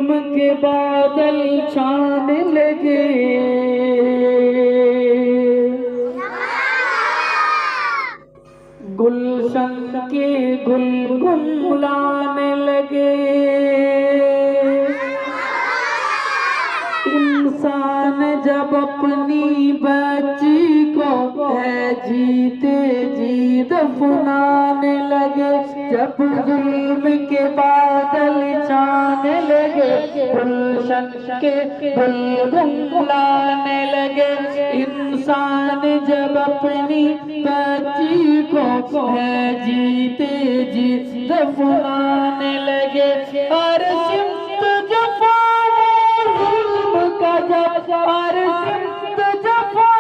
जुल्म के बादल छाने लगे, गुलशन के गुल गुमलाने लगे। इंसान जब अपनी बच्ची को है जीते जी दफनाने लगे, जब जुल्म के बादल छाने लगे, गुलशन के गुल गुमलाने लगे। इंसान जब अपनी बच्ची को है जीते जी दफनाने लगे, और सिमत जफा जुल्म का जब, और सिमत जफा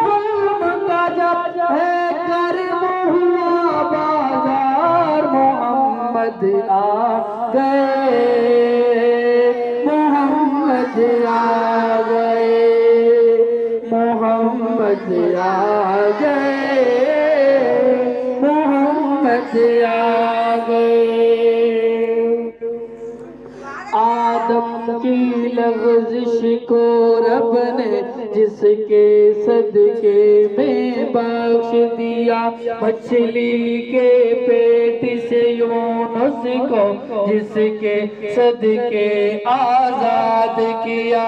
जुल्म का जब है कर्म हुआ बाजार, मोहम्मद आ गए, मोहम्मद आ गए, मोहम्मद आ गए, मोहम्मद आ गए। आदम की लग़ज़िश को रब ने जिसके सदके में बख्श दिया, मछली के पेट से यूनुस को जिसके सदके आजाद किया,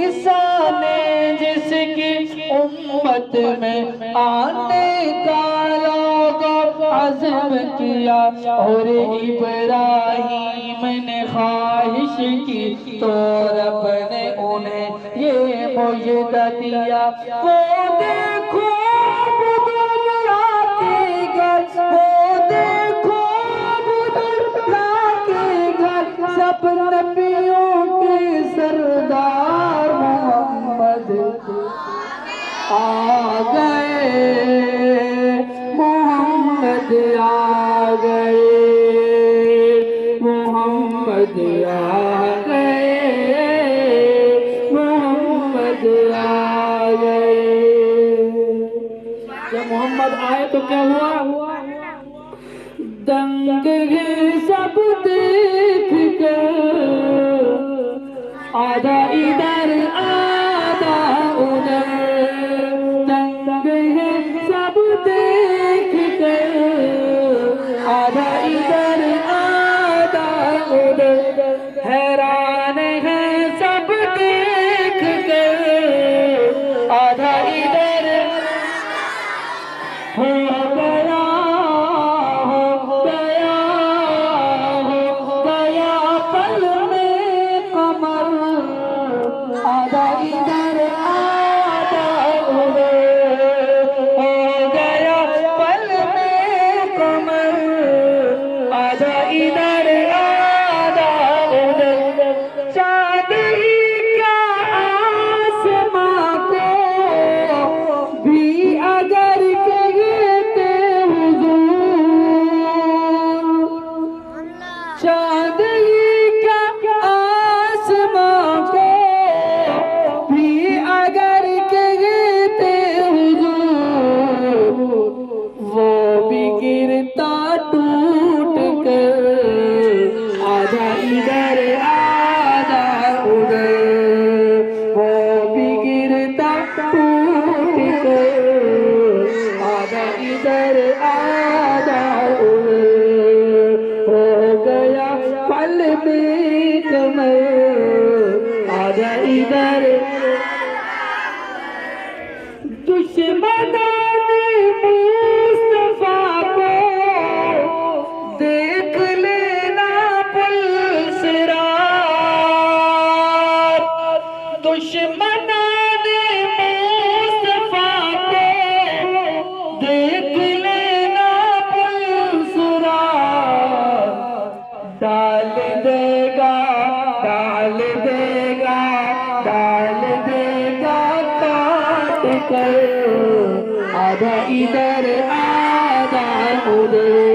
ईसा ने जिसकी उम्मत में आने का अज़्म किया, और इब्राहीम ने ख्वाहिश की तो रब ने उन्हें ये मुजदा दिया। वो देखो अब्दुल्ला के घर, वो देखो अब्दुल्ला के घर, सब नबियों के सरदार मोहम्मद आ गए, मोहम्मद आ गए, मोहम्मद आ गए, मोहम्मद आ गए। जब मोहम्मद आए तो क्या हुआ? दंग सब देख कर, आधा इधर आधा उधर, दंग सब देख कर, आधा इधर आधा उधर, हैरान है सब देख कर, आधा इधर हो गया, हो गया, हो गया पल में कमर, आधा इधर आधा उधर, हो गया पल में कमर, आधा इधर आधा उधर। चाँद ही क्या आसमां को भी अगर कहते हुजूर, चाँद ही क्या आसमां को भी अगर कहते हुजूर, वो भी गिरता टूट कर, आधा इधर आधा उधर, वो भी गिरता टूट कर, आधा इधर आधा उधर, हो गया पल में कमर, आधा इधर। दुश्मनाने मुस्तफा को देख लेना पुलसिरात, दुश्मनाने मुस्तफा को देख लेना पुलसिरात, डाल देगा, डाल देगा, डाल देगा काट कर, आधा इधर आधा उधर,